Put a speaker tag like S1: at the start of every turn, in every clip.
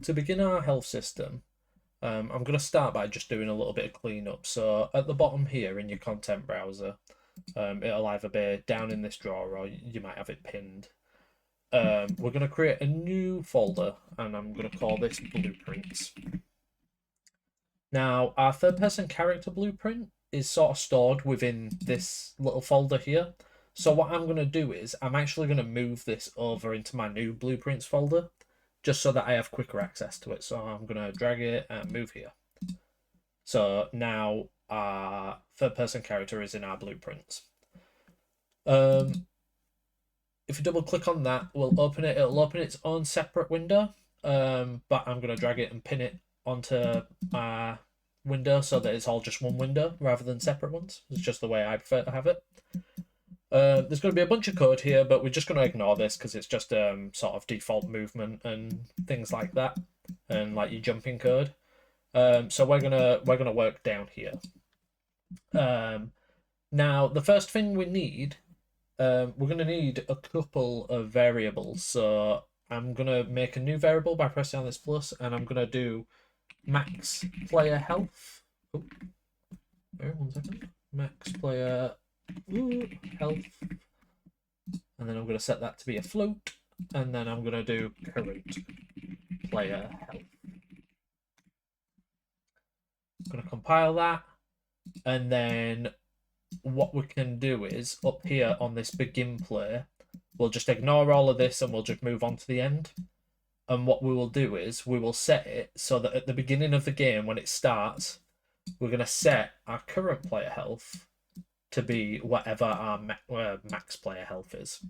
S1: to begin our health system, I'm going to start by just doing a little bit of cleanup. So at the bottom here in your content browser, it'll either be down in this drawer or you might have it pinned. We're going to create a new folder and I'm going to call this Blueprints. Now, our third person character blueprint is sort of stored within this little folder here. So what I'm going to do is I'm actually going to move this over into my new blueprints folder just so that I have quicker access to it. So I'm going to drag it and move here. So now our third person character is in our blueprints. If you double click on that, we'll open it. It'll open its own separate window. But I'm going to drag it and pin it onto our window so that it's all just one window rather than separate ones. It's just the way I prefer to have it. There's going to be a bunch of code here, but we're just going to ignore this because it's just sort of default movement and things like that, and like your jumping code. So we're gonna work down here. Now the first thing we need, we're gonna need a couple of variables. So I'm gonna make a new variable by pressing on this plus, and I'm gonna do max player health. Oh, wait 1 second. Max player health, and then I'm going to set that to be a float, and then I'm going to do current player health. I'm going to compile that, and then what we can do is up here on this begin play, we'll just ignore all of this and we'll just move on to the end. And what we will do is we will set it so that at the beginning of the game when it starts, we're going to set our current player health to be whatever our max player health is.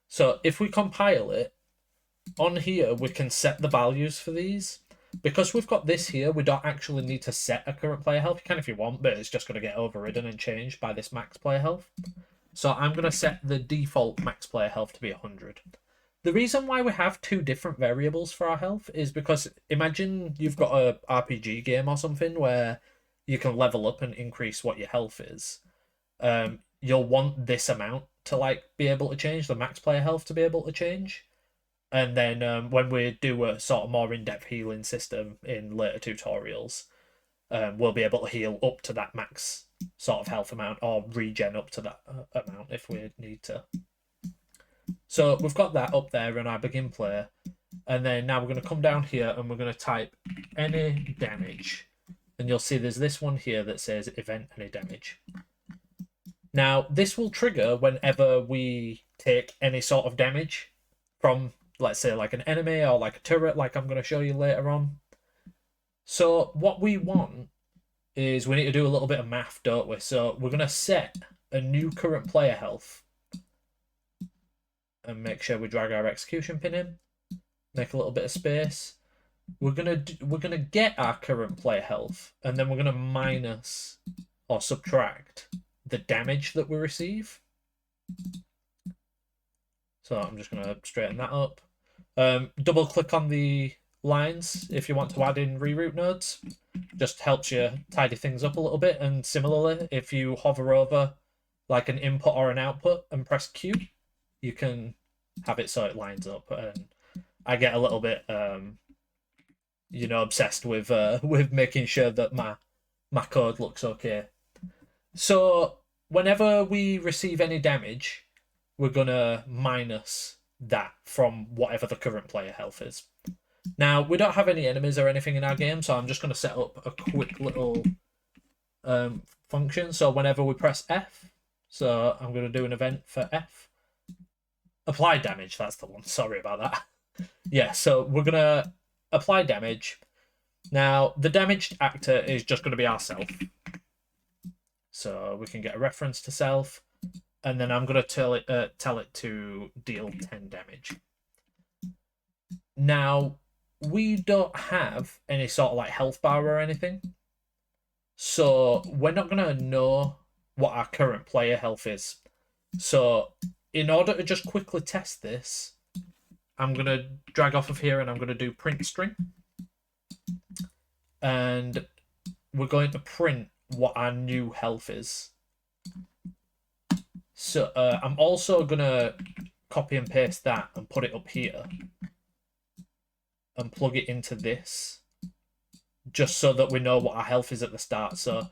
S1: So if we compile it, on here we can set the values for these. Because we've got this here, we don't actually need to set a current player health. You can if you want, but it's just going to get overridden and changed by this max player health. So I'm going to set the default max player health to be 100. The reason why we have two different variables for our health is because imagine you've got a RPG game or something where you can level up and increase what your health is. You'll want this amount to like be able to change, the max player health to be able to change. And then when we do a sort of more in-depth healing system in later tutorials, we'll be able to heal up to that max sort of health amount or regen up to that amount if we need to. So we've got that up there in our begin play. And then now we're going to come down here and we're going to type any damage. And you'll see there's this one here that says event any damage. Now, this will trigger whenever we take any sort of damage from, let's say, like an enemy or like a turret, like I'm going to show you later on. So what we want is we need to do a little bit of math, don't we? So we're going to set a new current player health and make sure we drag our execution pin in, make a little bit of space. We're gonna get our current player health, and then we're gonna minus or subtract the damage that we receive. So I'm just gonna straighten that up. Double click on the lines if you want to add in reroute nodes. Just helps you tidy things up a little bit. And similarly, if you hover over like an input or an output and press Q, you can have it so it lines up. And I get a little bit obsessed with making sure that my code looks okay. So whenever we receive any damage, we're gonna minus that from whatever the current player health is. Now we don't have any enemies or anything in our game, so I'm just gonna set up a quick little function. So whenever we press F, so I'm gonna do an event for F. Apply damage, that's the one. Sorry about that. Yeah, so we're gonna apply damage. Now, the damaged actor is just going to be ourself. So we can get a reference to self, and then I'm going to tell it to deal 10 damage. Now, we don't have any sort of like health bar or anything, so we're not going to know what our current player health is. So in order to just quickly test this, I'm going to drag off of here and I'm going to do print string. And we're going to print what our new health is. So I'm also going to copy and paste that and put it up here. and plug it into this, just so that we know what our health is at the start. So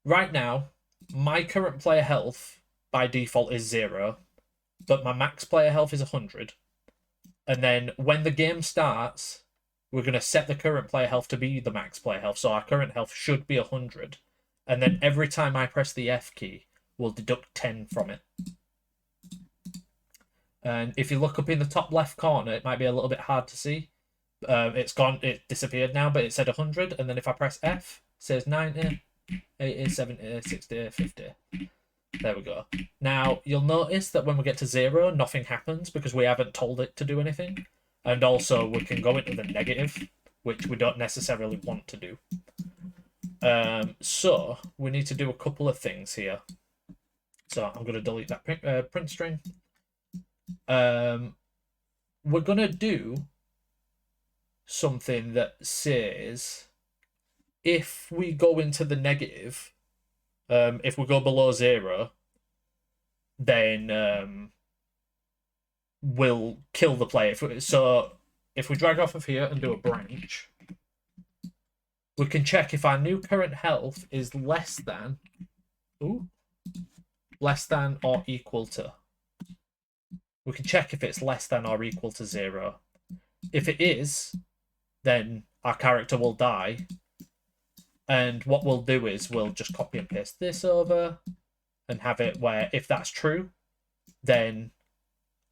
S1: right now, my current player health by default is 0, but my max player health is 100. And then when the game starts, we're going to set the current player health to be the max player health. So our current health should be 100. And then every time I press the F key, we'll deduct 10 from it. And if you look up in the top left corner, it might be a little bit hard to see. It's gone, it disappeared now, but it said 100. And then if I press F, it says 90, 80, 70, 60, 50. There we go. Now, you'll notice that when we get to 0, nothing happens because we haven't told it to do anything. And also, we can go into the negative, which we don't necessarily want to do. So, we need to do a couple of things here. So, I'm going to delete that print string. We're going to do something that says if we go into the negative, if we go below 0, then we'll kill the player. So if we drag off of here and do a branch, we can check if our new current health is less than or equal to. We can check if it's less than or equal to 0. If it is, then our character will die. And what we'll do is we'll just copy and paste this over and have it where if that's true, then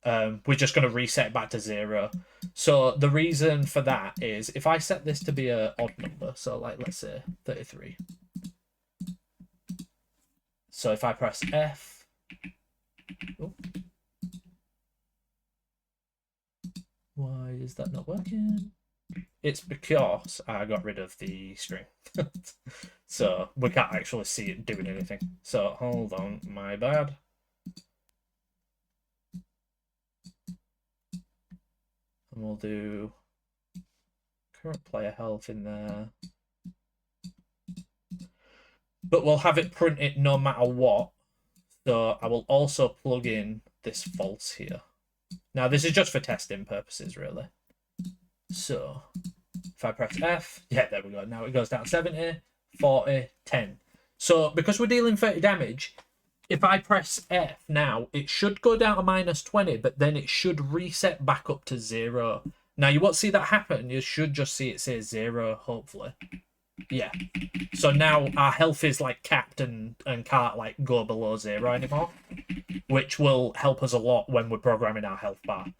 S1: we're just going to reset it back to 0. So the reason for that is if I set this to be an odd number, so like let's say 33. So if I press F, why is that not working? It's because I got rid of the string. So we can't actually see it doing anything. So hold on, my bad. And we'll do current player health in there. But we'll have it print it no matter what. So I will also plug in this false here. Now this is just for testing purposes, really. So if I press F, yeah, there we go. Now it goes down 70, 40, 10. So because we're dealing 30 damage, if I press F now, it should go down to -20, but then it should reset back up to 0. Now you won't see that happen. You should just see it say 0, hopefully. Yeah. So now our health is like capped and can't like go below 0 anymore, which will help us a lot when we're programming our health bar.